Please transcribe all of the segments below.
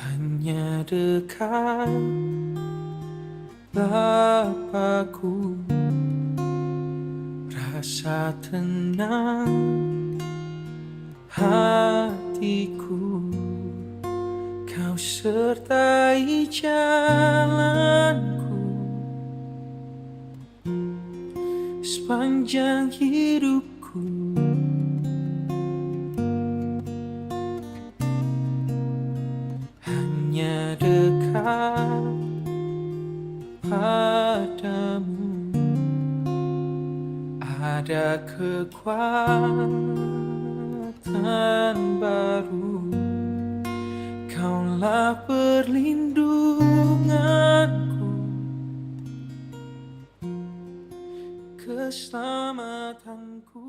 hanya dekat Bapakku, rasa tenang hatiku, Kau sertai jalanku sepanjang hidupku. Hanya dekat padamu ada kekuatan baru. Kaulah perlindunganku, keselamatanku.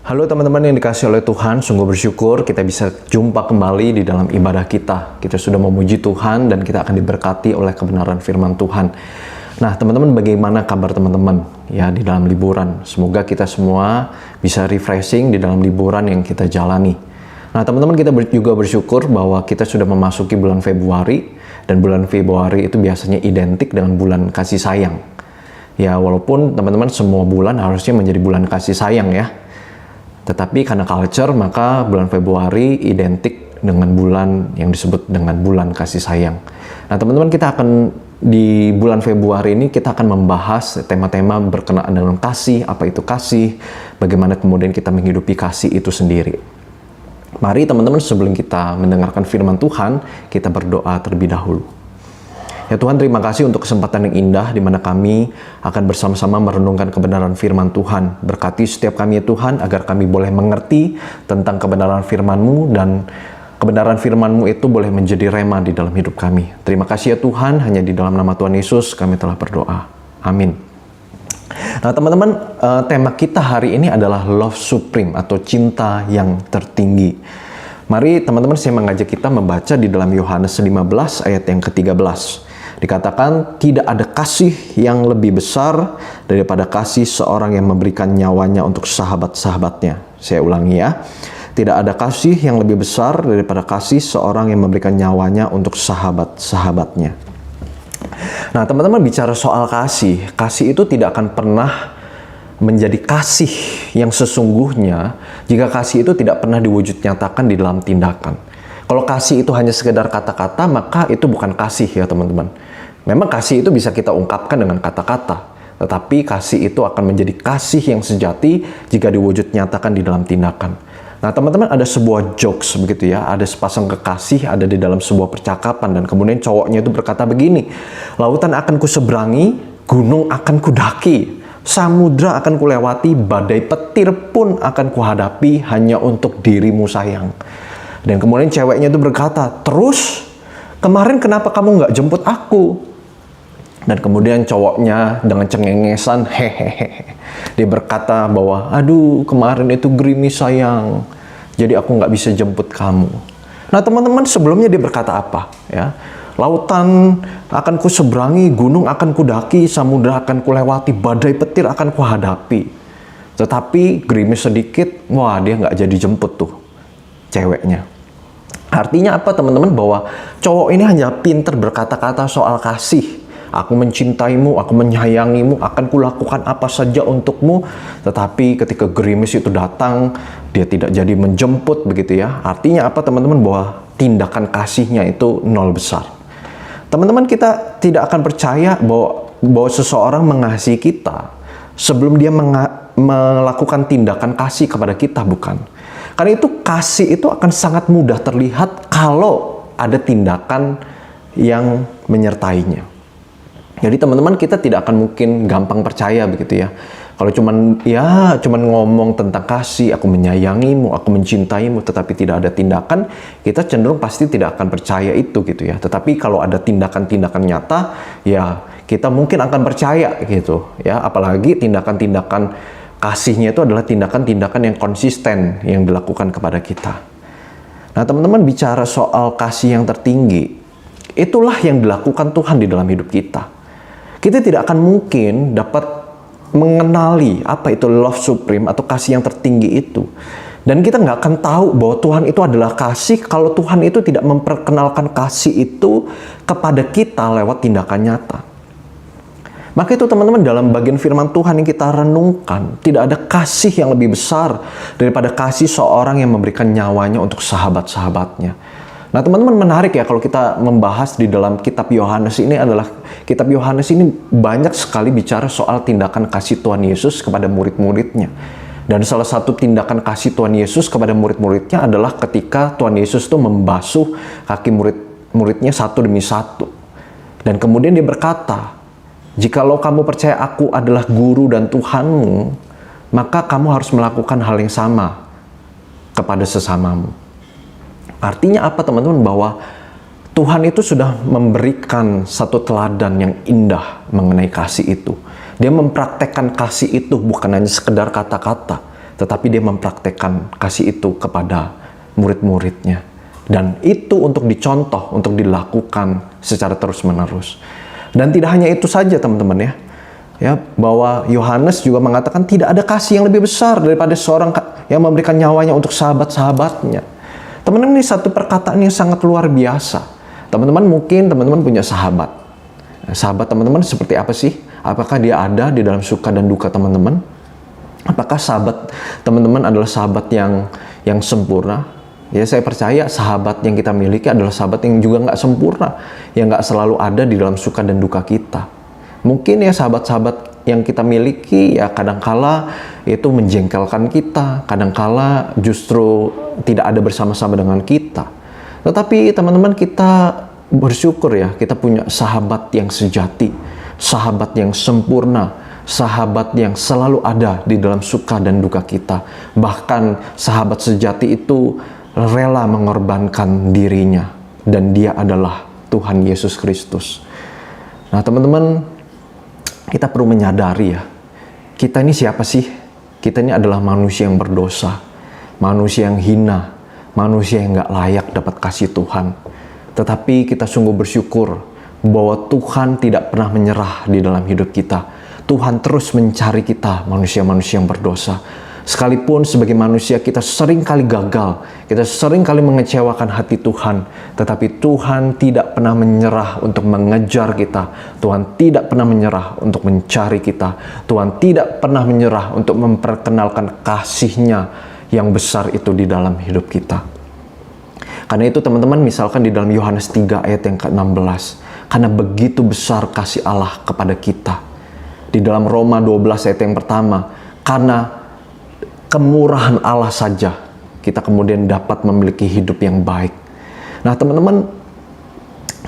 Halo teman-teman yang dikasih oleh Tuhan, sungguh bersyukur kita bisa jumpa kembali di dalam ibadah kita. Kita sudah memuji Tuhan dan kita akan diberkati oleh kebenaran firman Tuhan. Nah teman-teman, bagaimana kabar teman-teman ya di dalam liburan? Semoga kita semua bisa refreshing di dalam liburan yang kita jalani. Nah teman-teman, kita juga bersyukur bahwa kita sudah memasuki bulan Februari, dan bulan Februari itu biasanya identik dengan bulan kasih sayang. Ya walaupun teman-teman semua bulan harusnya menjadi bulan kasih sayang ya. Tetapi karena culture, maka bulan Februari identik dengan bulan yang disebut dengan bulan kasih sayang. Nah teman-teman, kita akan di bulan Februari ini kita akan membahas tema-tema berkenaan dengan kasih, apa itu kasih, bagaimana kemudian kita menghidupi kasih itu sendiri. Mari teman-teman, sebelum kita mendengarkan firman Tuhan, kita berdoa terlebih dahulu. Ya Tuhan, terima kasih untuk kesempatan yang indah di mana kami akan bersama-sama merenungkan kebenaran firman Tuhan. Berkati setiap kami ya Tuhan, agar kami boleh mengerti tentang kebenaran firman-Mu, dan kebenaran firman-Mu itu boleh menjadi rema di dalam hidup kami. Terima kasih ya Tuhan, hanya di dalam nama Tuhan Yesus kami telah berdoa. Amin. Nah teman-teman, tema kita hari ini adalah love supreme atau cinta yang tertinggi. Mari teman-teman, saya mengajak kita membaca di dalam Yohanes 15 ayat yang ke-13. Dikatakan, tidak ada kasih yang lebih besar daripada kasih seorang yang memberikan nyawanya untuk sahabat-sahabatnya. Saya ulangi ya. Tidak ada kasih yang lebih besar daripada kasih seorang yang memberikan nyawanya untuk sahabat-sahabatnya. Nah, teman-teman, bicara soal kasih, kasih itu tidak akan pernah menjadi kasih yang sesungguhnya jika kasih itu tidak pernah diwujud nyatakan di dalam tindakan. Kalau kasih itu hanya sekedar kata-kata, maka itu bukan kasih ya teman-teman. Memang kasih itu bisa kita ungkapkan dengan kata-kata, tetapi kasih itu akan menjadi kasih yang sejati jika diwujud nyatakan di dalam tindakan. Nah teman-teman, ada sebuah jokes begitu ya, ada sepasang kekasih ada di dalam sebuah percakapan, dan kemudian cowoknya itu berkata begini, lautan akan kuseberangi, gunung akan kudaki, samudra akan kulewati, badai petir pun akan kuhadapi hanya untuk dirimu sayang. Dan kemudian ceweknya itu berkata, terus kemarin kenapa kamu nggak jemput aku? Dan kemudian cowoknya dengan cengengesan, hehehe, dia berkata bahwa, aduh kemarin itu gerimis sayang, jadi aku nggak bisa jemput kamu. Nah teman-teman, sebelumnya dia berkata apa? Ya, lautan akan kuseberangi, gunung akan kudaki, samudra akan kulewati, badai petir akan kuhadapi. Tetapi gerimis sedikit, wah dia nggak jadi jemput tuh ceweknya. Artinya apa teman-teman? Bahwa cowok ini hanya pinter berkata-kata soal kasih. Aku mencintaimu, aku menyayangimu, akan kulakukan apa saja untukmu. Tetapi ketika gerimis itu datang, dia tidak jadi menjemput begitu ya. Artinya apa teman-teman? Bahwa tindakan kasihnya itu nol besar. Teman-teman, kita tidak akan percaya bahwa seseorang mengasihi kita sebelum dia melakukan tindakan kasih kepada kita, bukan? Karena itu kasih itu akan sangat mudah terlihat kalau ada tindakan yang menyertainya. Jadi teman-teman, kita tidak akan mungkin gampang percaya begitu ya. Kalau cuman ngomong tentang kasih, aku menyayangimu, aku mencintaimu, tetapi tidak ada tindakan, kita cenderung pasti tidak akan percaya itu gitu ya. Tetapi kalau ada tindakan-tindakan nyata, ya kita mungkin akan percaya gitu ya. Apalagi tindakan-tindakan kasihnya itu adalah tindakan-tindakan yang konsisten yang dilakukan kepada kita. Nah teman-teman, bicara soal kasih yang tertinggi, itulah yang dilakukan Tuhan di dalam hidup kita. Kita tidak akan mungkin dapat mengenali apa itu love supreme atau kasih yang tertinggi itu. Dan kita nggak akan tahu bahwa Tuhan itu adalah kasih kalau Tuhan itu tidak memperkenalkan kasih itu kepada kita lewat tindakan nyata. Maka itu teman-teman, dalam bagian firman Tuhan yang kita renungkan, tidak ada kasih yang lebih besar daripada kasih seorang yang memberikan nyawanya untuk sahabat-sahabatnya. Nah teman-teman, menarik ya kalau kita membahas di dalam kitab Yohanes ini adalah, kitab Yohanes ini banyak sekali bicara soal tindakan kasih Tuhan Yesus kepada murid-muridnya. Dan salah satu tindakan kasih Tuhan Yesus kepada murid-muridnya adalah ketika Tuhan Yesus itu membasuh kaki murid-muridnya satu demi satu. Dan kemudian dia berkata, jikalau kamu percaya aku adalah guru dan Tuhanmu, maka kamu harus melakukan hal yang sama kepada sesamamu. Artinya apa teman-teman? Bahwa Tuhan itu sudah memberikan satu teladan yang indah mengenai kasih itu. Dia mempraktekkan kasih itu bukan hanya sekedar kata-kata, tetapi dia mempraktekkan kasih itu kepada murid-muridnya. Dan itu untuk dicontoh, untuk dilakukan secara terus-menerus. Dan tidak hanya itu saja teman-teman ya. Ya, bahwa Yohanes juga mengatakan tidak ada kasih yang lebih besar daripada seorang yang memberikan nyawanya untuk sahabat-sahabatnya. Teman-teman, ini satu perkataan yang sangat luar biasa. Teman-teman, mungkin teman-teman punya sahabat. Sahabat teman-teman seperti apa sih? Apakah dia ada di dalam suka dan duka teman-teman? Apakah sahabat teman-teman adalah sahabat yang sempurna? Ya, saya percaya sahabat yang kita miliki adalah sahabat yang juga nggak sempurna, yang nggak selalu ada di dalam suka dan duka kita. Mungkin ya sahabat-sahabat yang kita miliki ya kadangkala itu menjengkelkan kita, kadangkala justru tidak ada bersama-sama dengan kita. Tetapi teman-teman, kita bersyukur ya, kita punya sahabat yang sejati, sahabat yang sempurna, sahabat yang selalu ada di dalam suka dan duka kita. Bahkan sahabat sejati itu rela mengorbankan dirinya, dan dia adalah Tuhan Yesus Kristus. Nah teman-teman, kita perlu menyadari ya, kita ini siapa sih? Kita ini adalah manusia yang berdosa, manusia yang hina, manusia yang gak layak dapat kasih Tuhan. Tetapi kita sungguh bersyukur bahwa Tuhan tidak pernah menyerah di dalam hidup kita. Tuhan terus mencari kita, manusia-manusia yang berdosa. Sekalipun sebagai manusia kita sering kali gagal, kita sering kali mengecewakan hati Tuhan, tetapi Tuhan tidak pernah menyerah untuk mengejar kita. Tuhan tidak pernah menyerah untuk mencari kita. Tuhan tidak pernah menyerah untuk memperkenalkan kasih-Nya yang besar itu di dalam hidup kita. Karena itu teman-teman, misalkan di dalam Yohanes 3 ayat yang ke-16, karena begitu besar kasih Allah kepada kita. Di dalam Roma 12 ayat yang pertama, karena kemurahan Allah saja kita kemudian dapat memiliki hidup yang baik. Nah teman-teman,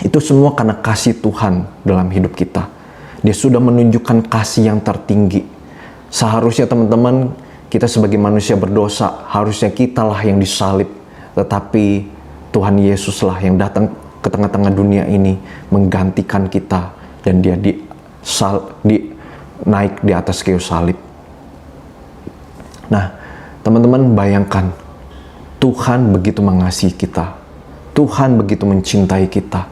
itu semua karena kasih Tuhan dalam hidup kita. Dia sudah menunjukkan kasih yang tertinggi. Seharusnya teman-teman, kita sebagai manusia berdosa, harusnya kitalah yang disalib. Tetapi Tuhan Yesuslah yang datang ke tengah-tengah dunia ini menggantikan kita, dan dia naik di atas kayu salib. Nah, teman-teman bayangkan, Tuhan begitu mengasihi kita. Tuhan begitu mencintai kita.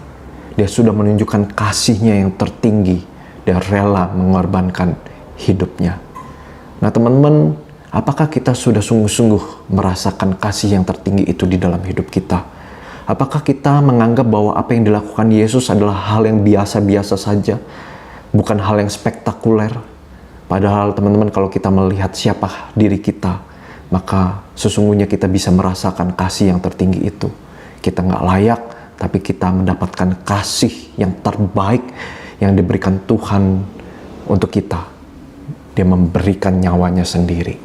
Dia sudah menunjukkan kasih-Nya yang tertinggi. Dia rela mengorbankan hidupnya. Nah, teman-teman, apakah kita sudah sungguh-sungguh merasakan kasih yang tertinggi itu di dalam hidup kita? Apakah kita menganggap bahwa apa yang dilakukan Yesus adalah hal yang biasa-biasa saja? Bukan hal yang spektakuler? Padahal teman-teman, kalau kita melihat siapa diri kita, maka sesungguhnya kita bisa merasakan kasih yang tertinggi itu. Kita nggak layak, tapi kita mendapatkan kasih yang terbaik yang diberikan Tuhan untuk kita. Dia memberikan nyawanya sendiri.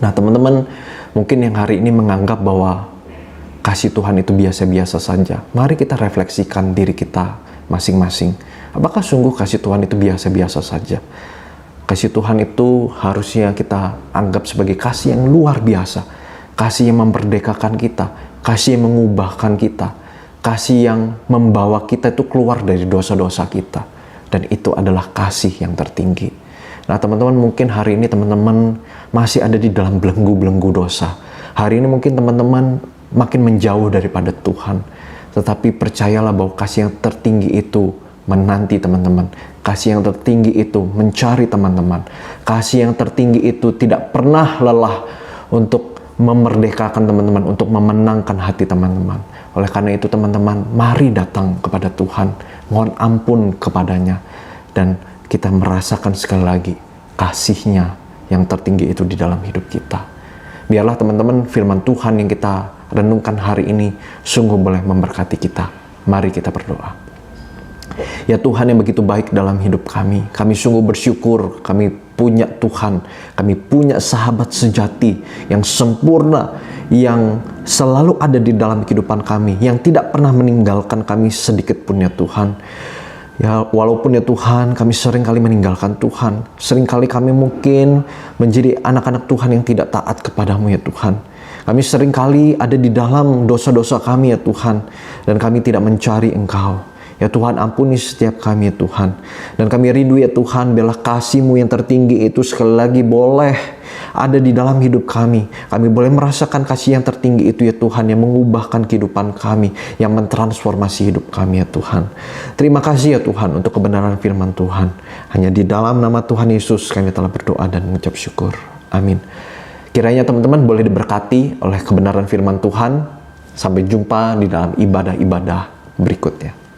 Nah teman-teman, mungkin yang hari ini menganggap bahwa kasih Tuhan itu biasa-biasa saja. Mari kita refleksikan diri kita masing-masing. Apakah sungguh kasih Tuhan itu biasa-biasa saja? Kasih Tuhan itu harusnya kita anggap sebagai kasih yang luar biasa. Kasih yang memperdekakan kita. Kasih yang mengubahkan kita. Kasih yang membawa kita itu keluar dari dosa-dosa kita. Dan itu adalah kasih yang tertinggi. Nah teman-teman, mungkin hari ini teman-teman masih ada di dalam belenggu-belenggu dosa. Hari ini mungkin teman-teman makin menjauh daripada Tuhan. Tetapi percayalah bahwa kasih yang tertinggi itu menanti teman-teman. Kasih yang tertinggi itu mencari teman-teman. Kasih yang tertinggi itu tidak pernah lelah untuk memerdekakan teman-teman, untuk memenangkan hati teman-teman. Oleh karena itu teman-teman, mari datang kepada Tuhan, mohon ampun kepadanya, dan kita merasakan sekali lagi kasih-Nya yang tertinggi itu di dalam hidup kita. Biarlah teman-teman, firman Tuhan yang kita renungkan hari ini sungguh boleh memberkati kita. Mari kita berdoa. Ya Tuhan yang begitu baik dalam hidup kami sungguh bersyukur kami punya Tuhan, kami punya sahabat sejati yang sempurna, yang selalu ada di dalam kehidupan kami, yang tidak pernah meninggalkan kami sedikit pun ya Tuhan. Ya walaupun ya Tuhan kami sering kali meninggalkan Tuhan, sering kali kami mungkin menjadi anak-anak Tuhan yang tidak taat kepadamu ya Tuhan. Kami sering kali ada di dalam dosa-dosa kami ya Tuhan, dan kami tidak mencari Engkau. Ya Tuhan, ampuni setiap kami ya Tuhan. Dan kami rindu ya Tuhan, biarlah kasih-Mu yang tertinggi itu sekali lagi boleh ada di dalam hidup kami. Kami boleh merasakan kasih yang tertinggi itu ya Tuhan, yang mengubahkan kehidupan kami, yang mentransformasi hidup kami ya Tuhan. Terima kasih ya Tuhan untuk kebenaran firman Tuhan. Hanya di dalam nama Tuhan Yesus kami telah berdoa dan mengucap syukur. Amin. Kiranya teman-teman boleh diberkati oleh kebenaran firman Tuhan. Sampai jumpa di dalam ibadah-ibadah berikutnya.